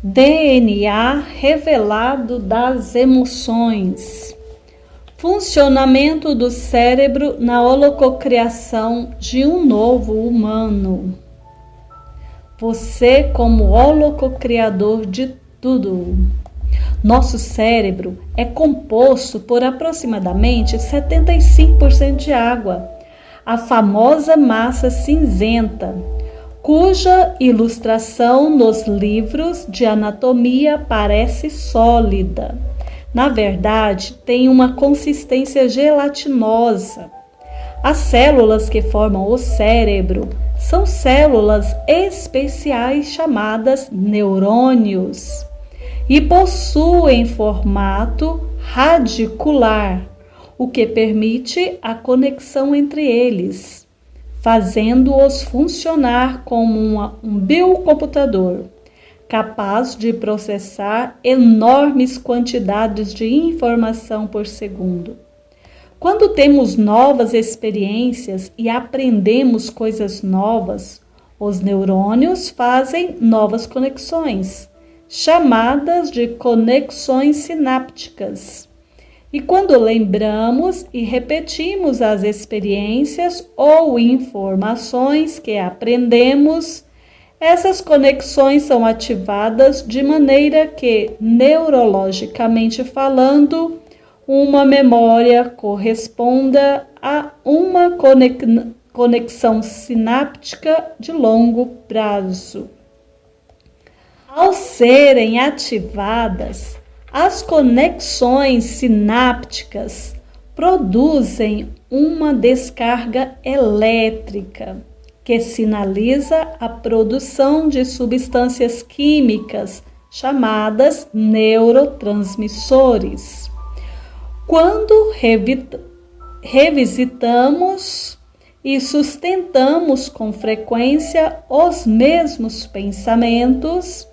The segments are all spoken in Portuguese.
DNA revelado das emoções. Funcionamento do cérebro na holococriação de um novo humano. Você como holococriador de tudo. Nosso cérebro é composto por aproximadamente 75% de água, a famosa massa cinzenta, cuja ilustração nos livros de anatomia parece sólida. Na verdade, tem uma consistência gelatinosa. As células que formam o cérebro são células especiais chamadas neurônios e possuem formato radicular, o que permite a conexão entre eles, fazendo-os funcionar como um biocomputador, capaz de processar enormes quantidades de informação por segundo. Quando temos novas experiências e aprendemos coisas novas, os neurônios fazem novas conexões, chamadas de conexões sinápticas. E quando lembramos e repetimos as experiências ou informações que aprendemos, essas conexões são ativadas de maneira que, neurologicamente falando, uma memória corresponda a uma conexão sináptica de longo prazo. Ao serem ativadas, as conexões sinápticas produzem uma descarga elétrica que sinaliza a produção de substâncias químicas chamadas neurotransmissores. Quando revisitamos e sustentamos com frequência os mesmos pensamentos,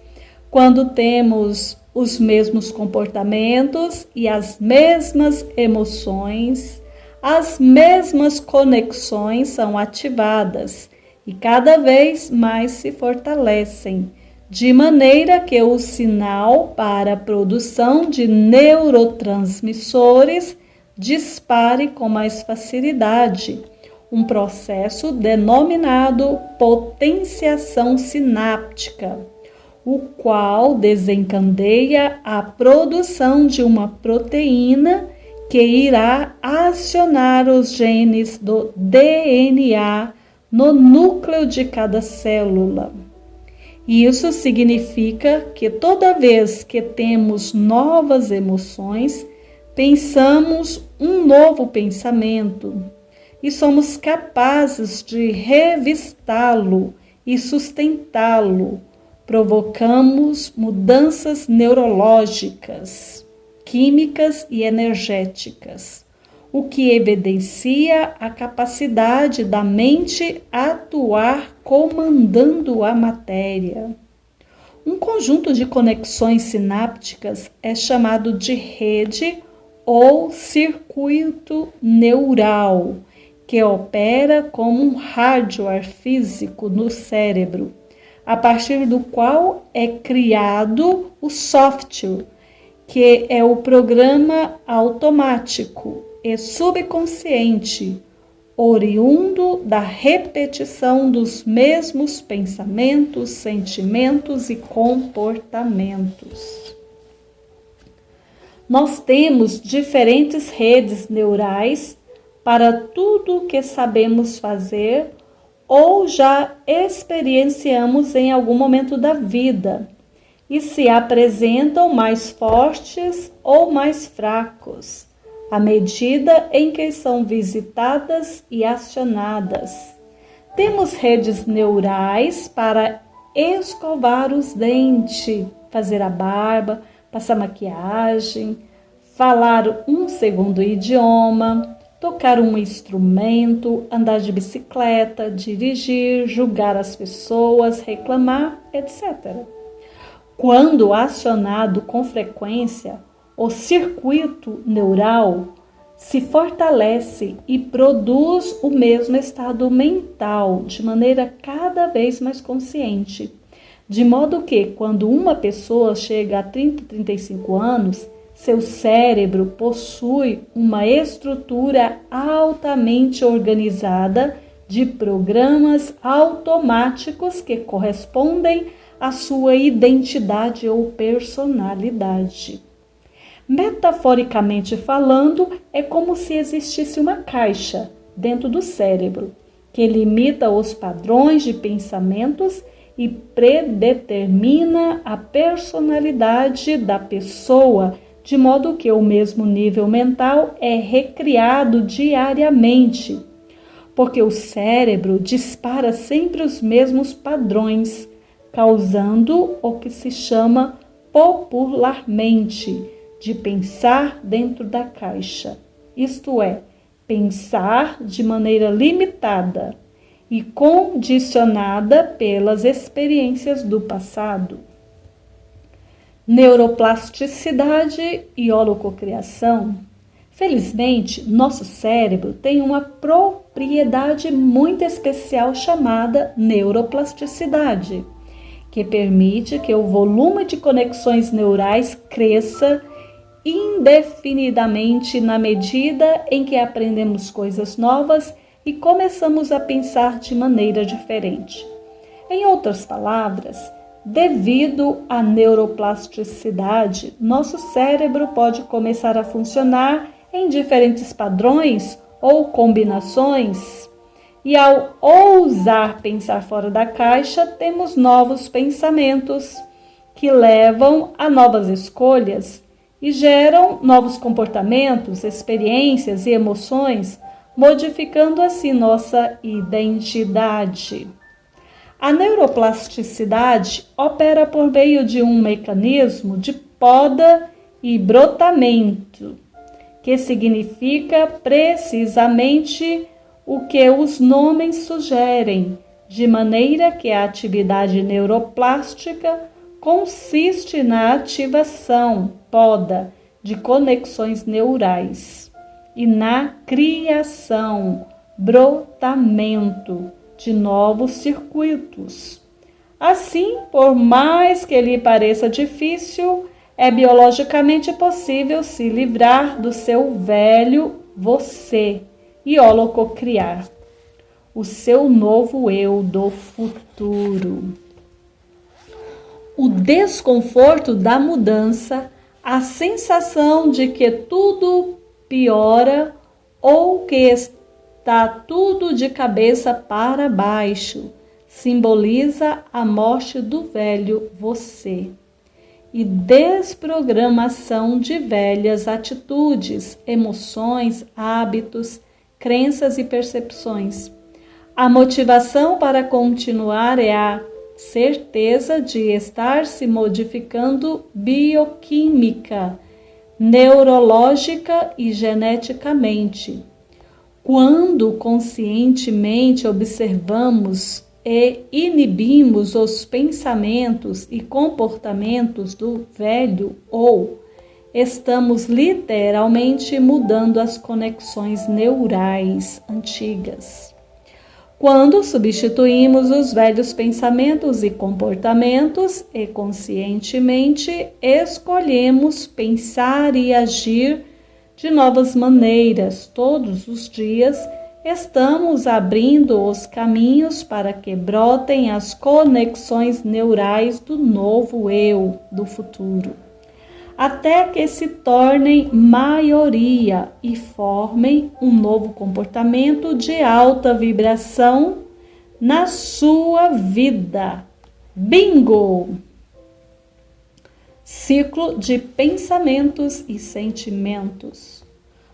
quando temos os mesmos comportamentos e as mesmas emoções, as mesmas conexões são ativadas e cada vez mais se fortalecem, de maneira que o sinal para a produção de neurotransmissores dispare com mais facilidade, um processo denominado potenciação sináptica, o qual desencadeia a produção de uma proteína que irá acionar os genes do DNA no núcleo de cada célula. Isso significa que toda vez que temos novas emoções, pensamos um novo pensamento e somos capazes de revistá-lo e sustentá-lo. Provocamos mudanças neurológicas, químicas e energéticas, o que evidencia a capacidade da mente atuar comandando a matéria. Um conjunto de conexões sinápticas é chamado de rede ou circuito neural, que opera como um hardware físico no cérebro, a partir do qual é criado o software, que é o programa automático e subconsciente, oriundo da repetição dos mesmos pensamentos, sentimentos e comportamentos. Nós temos diferentes redes neurais para tudo o que sabemos fazer ou já experienciamos em algum momento da vida e se apresentam mais fortes ou mais fracos, à medida em que são visitadas e acionadas. Temos redes neurais para escovar os dentes, fazer a barba, passar maquiagem, falar um segundo idioma, tocar um instrumento, andar de bicicleta, dirigir, julgar as pessoas, reclamar, etc. Quando acionado com frequência, o circuito neural se fortalece e produz o mesmo estado mental de maneira cada vez mais consciente, De modo que, quando uma pessoa chega a 30, 35 anos, seu cérebro possui uma estrutura altamente organizada de programas automáticos que correspondem à sua identidade ou personalidade. Metaforicamente falando, é como se existisse uma caixa dentro do cérebro que limita os padrões de pensamentos e predetermina a personalidade da pessoa, de modo que o mesmo nível mental é recriado diariamente, porque o cérebro dispara sempre os mesmos padrões, causando o que se chama popularmente de pensar dentro da caixa, isto é, pensar de maneira limitada e condicionada pelas experiências do passado. Neuroplasticidade e holococriação. Felizmente, nosso cérebro tem uma propriedade muito especial chamada neuroplasticidade, que permite que o volume de conexões neurais cresça indefinidamente na medida em que aprendemos coisas novas e começamos a pensar de maneira diferente. Em outras palavras, devido à neuroplasticidade, nosso cérebro pode começar a funcionar em diferentes padrões ou combinações. E ao ousar pensar fora da caixa, temos novos pensamentos que levam a novas escolhas e geram novos comportamentos, experiências e emoções, modificando assim nossa identidade. A neuroplasticidade opera por meio de um mecanismo de poda e brotamento, que significa precisamente o que os nomes sugerem, de maneira que a atividade neuroplástica consiste na ativação, poda, de conexões neurais e na criação, brotamento de novos circuitos. Assim, por mais que lhe pareça difícil, é biologicamente possível se livrar do seu velho você e holococriar o seu novo eu do futuro. O desconforto da mudança, a sensação de que tudo piora ou que está tudo de cabeça para baixo, simboliza a morte do velho você e desprogramação de velhas atitudes, emoções, hábitos, crenças e percepções. A motivação para continuar é a certeza de estar se modificando bioquímica, neurológica e geneticamente. Quando conscientemente observamos e inibimos os pensamentos e comportamentos do velho ou estamos literalmente mudando as conexões neurais antigas. Quando substituímos os velhos pensamentos e comportamentos e conscientemente escolhemos pensar e agir de novas maneiras todos os dias, estamos abrindo os caminhos para que brotem as conexões neurais do novo eu do futuro, até que se tornem maioria e formem um novo comportamento de alta vibração na sua vida. Bingo! Ciclo de pensamentos e sentimentos.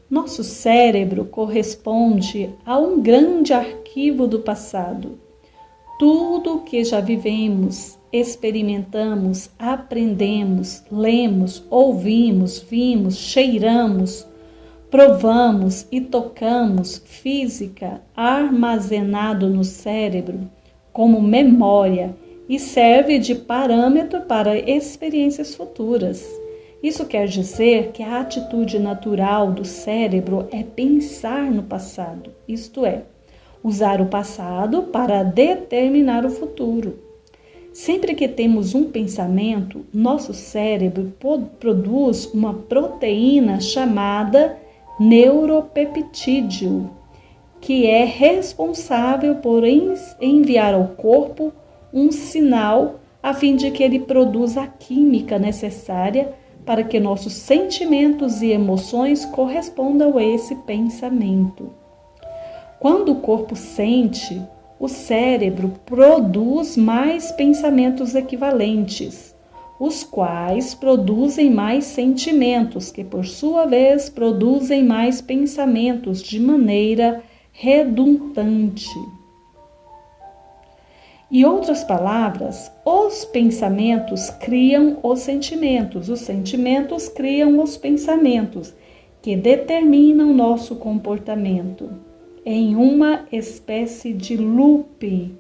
Nosso cérebro corresponde a um grande arquivo do passado. Tudo o que já vivemos, experimentamos, aprendemos, lemos, ouvimos, vimos, cheiramos, provamos e tocamos, física, armazenado no cérebro como memória e serve de parâmetro para experiências futuras. Isso quer dizer que a atitude natural do cérebro é pensar no passado, isto é, usar o passado para determinar o futuro. Sempre que temos um pensamento, nosso cérebro produz uma proteína chamada neuropeptídeo, que é responsável por enviar ao corpo um sinal a fim de que ele produza a química necessária para que nossos sentimentos e emoções correspondam a esse pensamento. Quando o corpo sente, o cérebro produz mais pensamentos equivalentes, os quais produzem mais sentimentos, que por sua vez produzem mais pensamentos de maneira redundante. Em outras palavras, os pensamentos criam os sentimentos criam os pensamentos, que determinam nosso comportamento, em uma espécie de loop,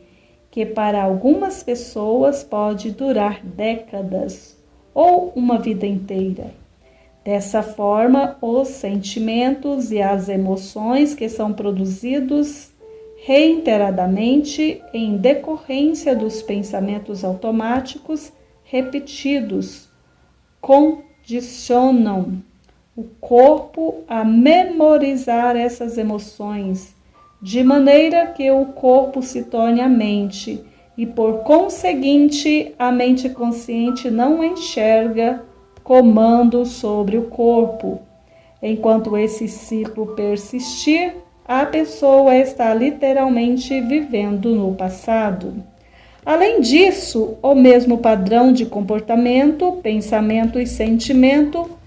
que para algumas pessoas pode durar décadas ou uma vida inteira. Dessa forma, os sentimentos e as emoções que são produzidos reiteradamente em decorrência dos pensamentos automáticos repetidos condicionam o corpo a memorizar essas emoções, de maneira que o corpo se torne a mente e, por conseguinte, a mente consciente não enxerga comando sobre o corpo. Enquanto esse ciclo persistir, a pessoa está literalmente vivendo no passado. Além disso, o mesmo padrão de comportamento, pensamento e sentimento,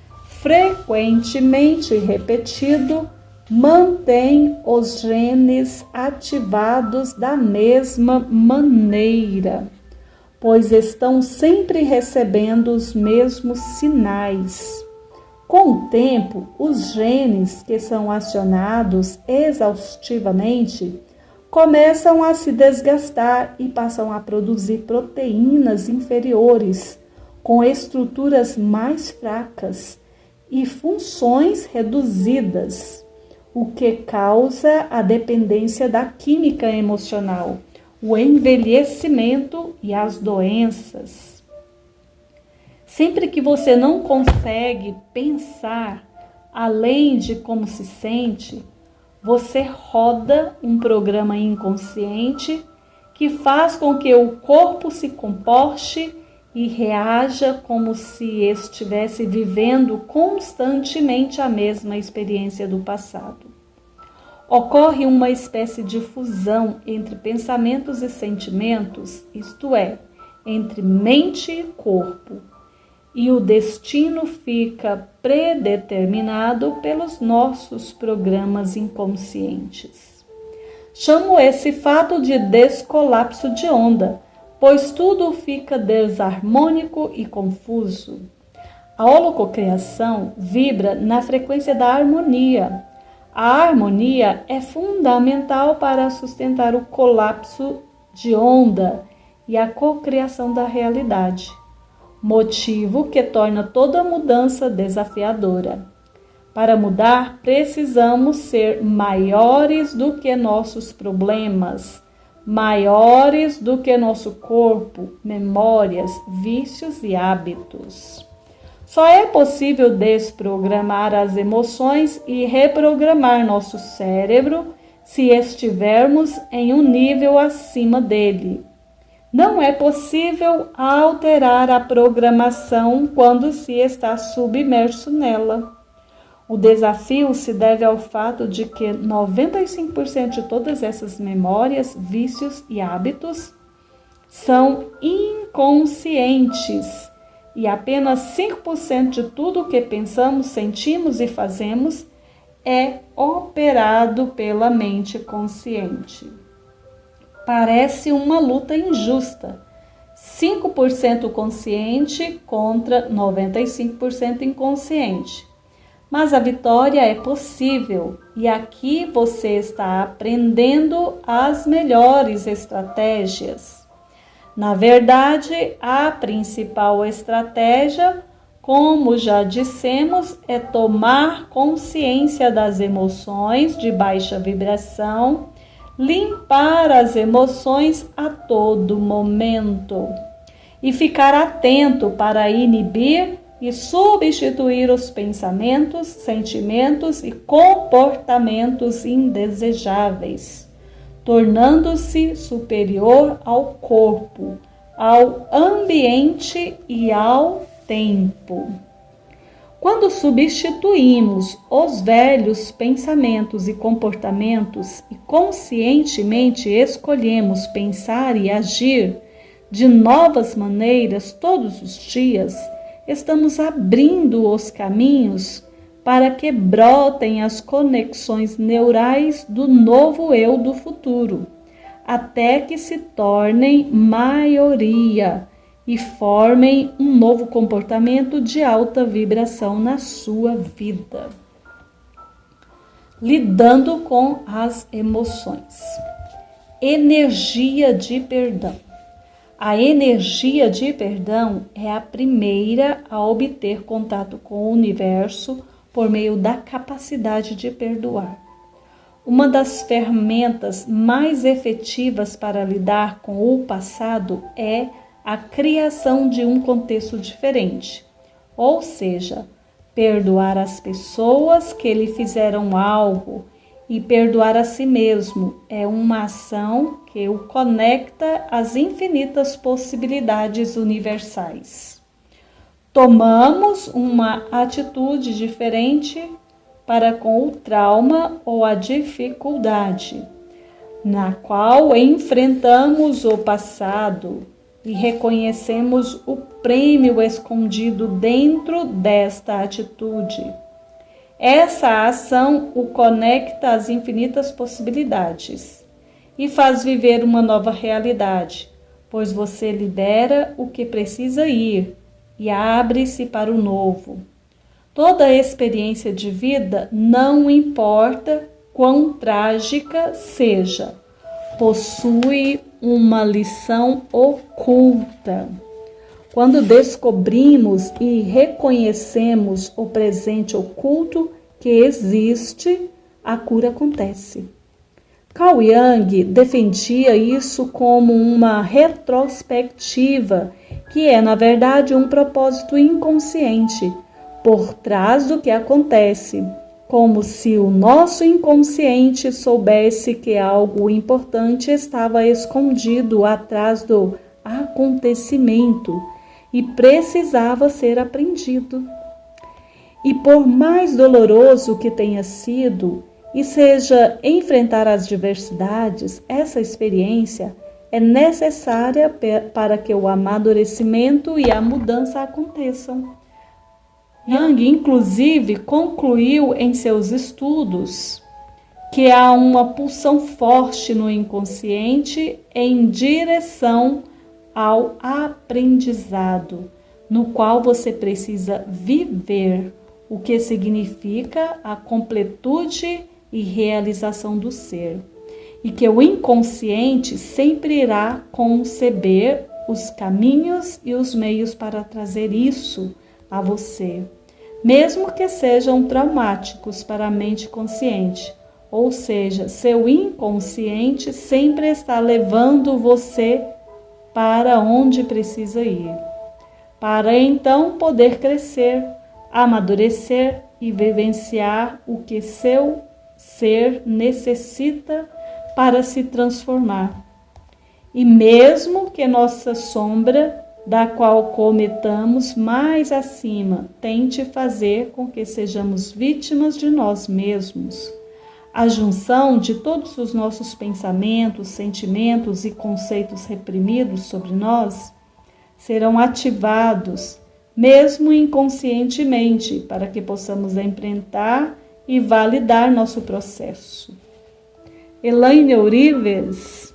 frequentemente repetido, mantém os genes ativados da mesma maneira, pois estão sempre recebendo os mesmos sinais. Com o tempo, os genes que são acionados exaustivamente começam a se desgastar e passam a produzir proteínas inferiores, com estruturas mais fracas e funções reduzidas, o que causa a dependência da química emocional, o envelhecimento e as doenças. Sempre que você não consegue pensar além de como se sente, você roda um programa inconsciente que faz com que o corpo se comporte e reaja como se estivesse vivendo constantemente a mesma experiência do passado. Ocorre uma espécie de fusão entre pensamentos e sentimentos, isto é, entre mente e corpo, e o destino fica predeterminado pelos nossos programas inconscientes. Chamo esse fato de descolapso de onda, pois tudo fica desarmônico e confuso. A holococriação vibra na frequência da harmonia. A harmonia é fundamental para sustentar o colapso de onda e a cocriação da realidade, motivo que torna toda mudança desafiadora. Para mudar, precisamos ser maiores do que nossos problemas, maiores do que nosso corpo, memórias, vícios e hábitos. Só é possível desprogramar as emoções e reprogramar nosso cérebro se estivermos em um nível acima dele. Não é possível alterar a programação quando se está submerso nela. O desafio se deve ao fato de que 95% de todas essas memórias, vícios e hábitos são inconscientes e apenas 5% de tudo o que pensamos, sentimos e fazemos é operado pela mente consciente. Parece uma luta injusta. 5% consciente contra 95% inconsciente. Mas a vitória é possível e aqui você está aprendendo as melhores estratégias. Na verdade, a principal estratégia, como já dissemos, é tomar consciência das emoções de baixa vibração, limpar as emoções a todo momento. e ficar atento para inibir e substituir os pensamentos, sentimentos e comportamentos indesejáveis, tornando-se superior ao corpo, ao ambiente e ao tempo. Quando substituímos os velhos pensamentos e comportamentos e conscientemente escolhemos pensar e agir de novas maneiras todos os dias, estamos abrindo os caminhos para que brotem as conexões neurais do novo eu do futuro, até que se tornem maioria e formem um novo comportamento de alta vibração na sua vida. Lidando com as emoções. Energia de perdão. A energia de perdão é a primeira a obter contato com o universo por meio da capacidade de perdoar. Uma das ferramentas mais efetivas para lidar com o passado é a criação de um contexto diferente, ou seja, perdoar as pessoas que lhe fizeram algo e perdoar a si mesmo é uma ação que o conecta às infinitas possibilidades universais. Tomamos uma atitude diferente para com o trauma ou a dificuldade, na qual enfrentamos o passado e reconhecemos o prêmio escondido dentro desta atitude. Essa ação o conecta às infinitas possibilidades e faz viver uma nova realidade, pois você lidera o que precisa ir e abre-se para o novo. Toda experiência de vida, não importa quão trágica seja, possui uma lição oculta. Quando descobrimos e reconhecemos o presente oculto que existe, a cura acontece. Carl Jung defendia isso como uma retrospectiva, que é, na verdade, um propósito inconsciente por trás do que acontece, como se o nosso inconsciente soubesse que algo importante estava escondido atrás do acontecimento e precisava ser aprendido. E por mais doloroso que tenha sido e seja enfrentar as diversidades, essa experiência é necessária para que o amadurecimento e a mudança aconteçam. Jung, inclusive, concluiu em seus estudos que há uma pulsão forte no inconsciente em direção ao aprendizado, no qual você precisa viver, o que significa a completude e realização do ser, e que o inconsciente sempre irá conceber os caminhos e os meios para trazer isso a você, mesmo que sejam traumáticos para a mente consciente, ou seja, seu inconsciente sempre está levando você para onde precisa ir, para então poder crescer, amadurecer e vivenciar o que seu ser necessita para se transformar. E mesmo que nossa sombra, da qual cometamos mais acima, tente fazer com que sejamos vítimas de nós mesmos, a junção de todos os nossos pensamentos, sentimentos e conceitos reprimidos sobre nós serão ativados, mesmo inconscientemente, para que possamos enfrentar e validar nosso processo. Elaine Eurives.